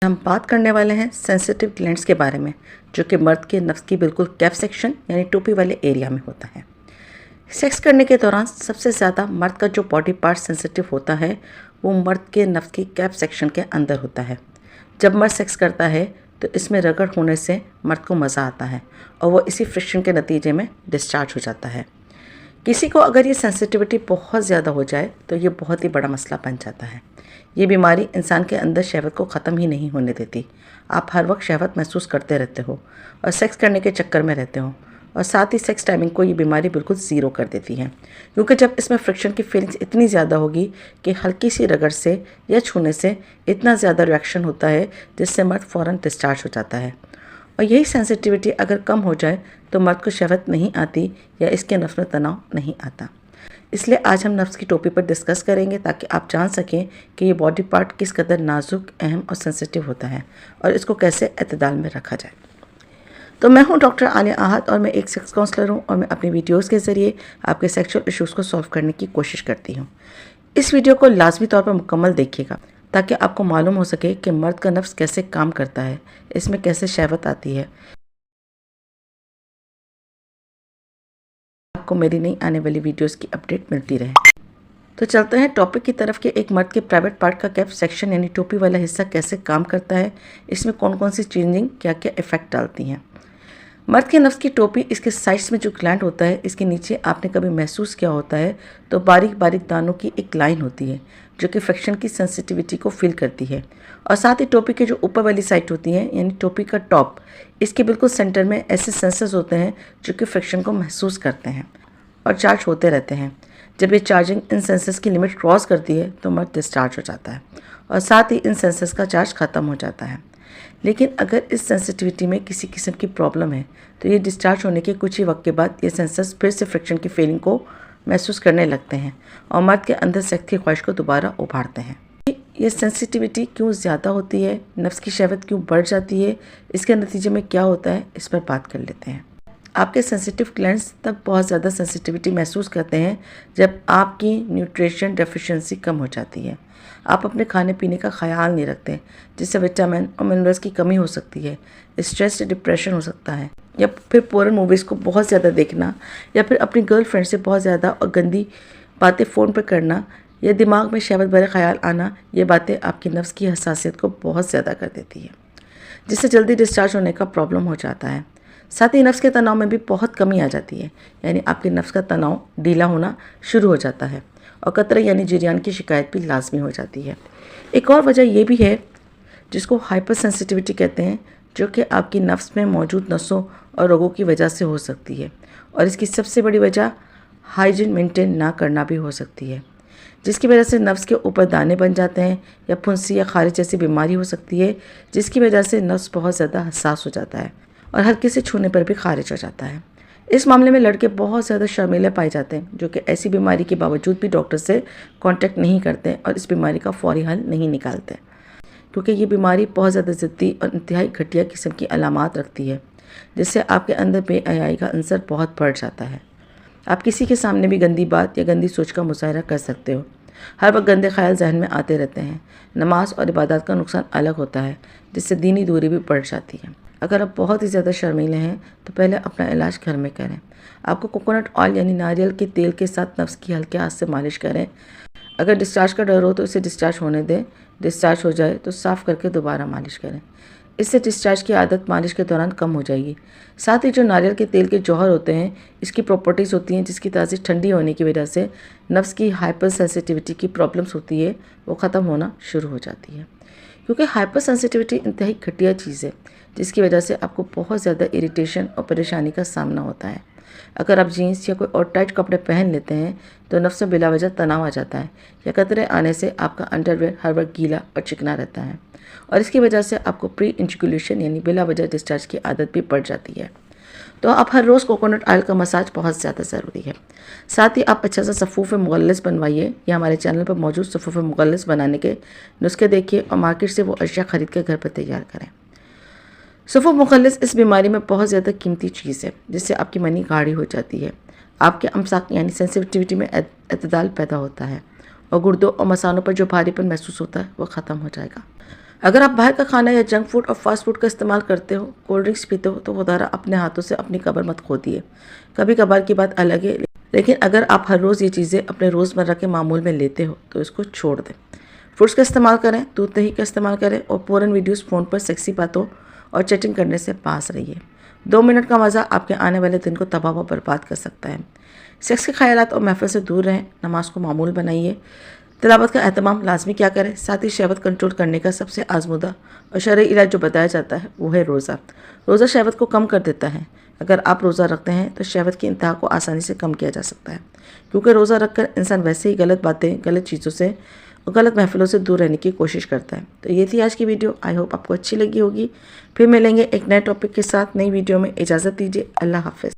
हम बात करने वाले हैं सेंसिटिव ग्लैंड्स के बारे में, जो कि मर्द के नफ्स की बिल्कुल कैफ सेक्शन यानी टोपी वाले एरिया में होता है। सेक्स करने के दौरान सबसे ज़्यादा मर्द का जो बॉडी पार्ट सेंसिटिव होता है वो मर्द के नफ्स की कैफ सेक्शन के अंदर होता है। जब मर्द सेक्स करता है तो इसमें रगड़ होने से मर्द को मज़ा आता है और वो इसी फ्रिक्शन के नतीजे में डिस्चार्ज हो जाता है। किसी को अगर ये सेंसिटिविटी बहुत ज़्यादा हो जाए तो ये बहुत ही बड़ा मसला बन जाता है। ये बीमारी इंसान के अंदर शहवत को ख़त्म ही नहीं होने देती। आप हर वक्त शहवत महसूस करते रहते हो और सेक्स करने के चक्कर में रहते हो, और साथ ही सेक्स टाइमिंग को ये बीमारी बिल्कुल ज़ीरो कर देती है, क्योंकि जब इसमें फ्रिक्शन की फीलिंग्स इतनी ज़्यादा होगी कि हल्की सी रगड़ से या छूने से इतना ज़्यादा रिएक्शन होता है जिससे मर्द फ़ौरन डिस्चार्ज हो जाता है। और यही सेंसिटिविटी अगर कम हो जाए तो मर्द को शहवत नहीं आती या इसके नफ्स में तनाव नहीं आता। इसलिए आज हम नफ्स की टोपी पर डिस्कस करेंगे ताकि आप जान सकें कि ये बॉडी पार्ट किस कदर नाजुक, अहम और सेंसिटिव होता है और इसको कैसे एतदाल में रखा जाए। तो मैं हूं डॉक्टर आलिया आहत और मैं एक सेक्स काउंसलर हूं और मैं अपनी वीडियोस के ज़रिए आपके सेक्सुअल इश्यूज़ को सॉल्व करने की कोशिश करती हूं। इस वीडियो को लाजमी तौर पर मुकम्मल देखिएगा ताकि आपको मालूम हो सके कि मर्द का नफ्स कैसे काम करता है, इसमें कैसे शहवत आती है। आपको मेरी नई आने वाली वीडियोस की अपडेट मिलती रहे। तो चलते हैं टॉपिक की तरफ कि एक मर्द के प्राइवेट पार्ट का कैफ सेक्शन यानी टोपी वाला हिस्सा कैसे काम करता है, इसमें कौन कौन सी चेंजिंग क्या क्या इफेक्ट डालती हैं। मर्द के नफ्स की टोपी, इसके साइड्स में जो ग्लैंड होता है, इसके नीचे आपने कभी महसूस किया होता है तो बारीक बारीक दानों की एक लाइन होती है जो कि फ्रिक्शन की सेंसिटिविटी को फील करती है। और साथ ही टोपी के जो ऊपर वाली साइड होती है यानी टोपी का टॉप, इसके बिल्कुल सेंटर में ऐसे सेंसर्स होते हैं जो कि फ्रिक्शन को महसूस करते हैं और चार्ज होते रहते हैं। जब ये चार्जिंग इन सेंसर्स की लिमिट क्रॉस करती है तो मर्द डिस्चार्ज हो जाता है और साथ ही इन सेंसर्स का चार्ज ख़त्म हो जाता है। लेकिन अगर इस सेंसिटिविटी में किसी किस्म की प्रॉब्लम है तो ये डिस्चार्ज होने के कुछ ही वक्त के बाद ये सेंसर्स फिर से फ्रिक्शन की फीलिंग को महसूस करने लगते हैं और मर्द के अंदर सेक्स की ख्वाहिश को दोबारा उभारते हैं। ये सेंसिटिविटी क्यों ज़्यादा होती है, नफ्स की शहवत क्यों बढ़ जाती है, इसके नतीजे में क्या होता है, इस पर बात कर लेते हैं। आपके सेंसिटिव ग्लैंड्स तब बहुत ज़्यादा सेंसिटिविटी महसूस करते हैं जब आपकी न्यूट्रिशन डेफिशिएंसी कम हो जाती है। आप अपने खाने पीने का ख्याल नहीं रखते, जिससे विटामिन और मिनरल्स की कमी हो सकती है, स्ट्रेस, डिप्रेशन हो सकता है, या फिर पोर्न मूवीज़ को बहुत ज़्यादा देखना, या फिर अपनी गर्लफ्रेंड से बहुत ज़्यादा और गंदी बातें फ़ोन पर करना, या दिमाग में शहवत भरे ख्याल आना। ये बातें आपकी नफ्स की हसासियत को बहुत ज़्यादा कर देती है, जिससे जल्दी डिस्चार्ज होने का प्रॉब्लम हो जाता है। साथ ही नफ्स के तनाव में भी बहुत कमी आ जाती है, यानी आपके नफ्स का तनाव ढीला होना शुरू हो जाता है और कतरे यानी जरियान की शिकायत भी लाजमी हो जाती है। एक और वजह यह भी है जिसको हाइपर सेंसिटिविटी कहते हैं, जो कि आपकी नफ्स में मौजूद नसों और रोगों की वजह से हो सकती है, और इसकी सबसे बड़ी वजह हाइजीन मेंटेन ना करना भी हो सकती है, जिसकी वजह से नफ्स के ऊपर दाने बन जाते हैं, या फुंसी या खारिज जैसी बीमारी हो सकती है, जिसकी वजह से नफ्स बहुत ज़्यादा हसास हो जाता है और हल्के से छूने पर भी खारिज हो जाता है। इस मामले में लड़के बहुत ज़्यादा शर्मीले पाए जाते हैं, जो कि ऐसी बीमारी के बावजूद भी डॉक्टर से कांटेक्ट नहीं करते और इस बीमारी का फौरी हल नहीं निकालते, क्योंकि ये बीमारी बहुत ज़्यादा ज़िद्दी और इंतहाई घटिया किस्म की अलामात रखती है, जिससे आपके अंदर बेहयाई का अंसर बहुत बढ़ जाता है। आप किसी के सामने भी गंदी बात या गंदी सोच का मुजाहरा कर सकते हो। हर वक्त गंदे ख्याल जहन में आते रहते हैं। नमाज और इबादत का नुकसान अलग होता है, जिससे दीनी दूरी भी बढ़ जाती है। अगर आप बहुत ही ज़्यादा शर्मीले हैं तो पहले अपना इलाज घर में करें। आपको कोकोनट ऑयल यानी नारियल के तेल के साथ नफ्स की हल्के हाथ से मालिश करें। अगर डिस्चार्ज का डर हो तो इसे डिस्चार्ज होने दें। डिस्चार्ज हो जाए तो साफ़ करके दोबारा मालिश करें। इससे डिस्चार्ज की आदत मालिश के दौरान कम हो जाएगी। साथ ही जो नारियल के तेल के जौहर होते हैं, इसकी प्रॉपर्टीज़ होती हैं जिसकी ताज़ी ठंडी होने की वजह से नफ्स की हाइपर सेंसिटिविटी की प्रॉब्लम्स होती है वो ख़त्म होना शुरू हो जाती है, क्योंकि हाइपर सेंसिटिविटी इंतहाई घटिया चीज़ है, जिसकी वजह से आपको बहुत ज़्यादा इरिटेशन और परेशानी का सामना होता है। अगर आप जीन्स या कोई और टाइट कपड़े पहन लेते हैं तो नफ्स में बिलावजह तनाव आ जाता है, या कतरे आने से आपका अंडरवेयर हर वक्त गीला और चिकना रहता है, और इसकी वजह से आपको प्री इंजिकुलेशन यानी बिलावजह डिस्चार्ज की आदत भी बढ़ जाती है। तो आप हर रोज़ कोकोनट ऑयल का मसाज बहुत ज़्यादा ज़रूरी है। साथ ही आप अच्छा सा सफ़ूफ़ मुगल्लिस बनवाइए, या हमारे चैनल पर मौजूद सफ़ूफ़ मुगल्लिस बनाने के नुस्खे देखिए और मार्केट से वो अशिया ख़रीद कर घर पर तैयार करें। सफ़ूफ़ मुगल्लिस इस बीमारी में बहुत ज़्यादा कीमती चीज़ है, जिससे आपकी मनी गाढ़ी हो जाती है, आपके अमसाक यानी सेंसिटिविटी में एतदाल पैदा होता है, और गुर्दों और मसानों पर जो भारीपन महसूस होता है वो ख़त्म हो जाएगा। अगर आप बाहर का खाना या जंक फूड और फास्ट फूड का इस्तेमाल करते हो, कोल्ड ड्रिंक्स पीते हो, तो वो धारा अपने हाथों से अपनी कब्र मत खोदिए। कभी कभार की बात अलग है, लेकिन अगर आप हर रोज़ ये चीज़ें अपने रोज़मर्रा के मामूल में लेते हो तो इसको छोड़ दें। फ्रूट्स का इस्तेमाल करें, दूध दही का इस्तेमाल करें और पोर्न वीडियोस फ़ोन पर सेक्सी बातों और चैटिंग करने से पास रहिए। 2 मिनट का मज़ा आपके आने वाले दिन को तबाह व बर्बाद कर सकता है। सेक्स के ख्यालात और महफिल से दूर रहें, नमाज को मामूल बनाइए, तिलावत का एहतमाम लाजमी क्या करें। साथ ही शहवत कंट्रोल करने का सबसे आजमुदा और शरई इलाज जो बताया जाता है वो है रोज़ा। रोज़ा शहवत को कम कर देता है। अगर आप रोज़ा रखते हैं तो शहवत की इंतहा को आसानी से कम किया जा सकता है, क्योंकि रोज़ा रखकर इंसान वैसे ही गलत बातें, गलत चीज़ों से और गलत महफिलों से दूर रहने की कोशिश करता है। तो ये थी आज की वीडियो। आई होप आपको अच्छी लगी होगी। फिर मिलेंगे एक नए टॉपिक के साथ नई वीडियो में। इजाज़त दीजिए। अल्लाह हाफ़िज़।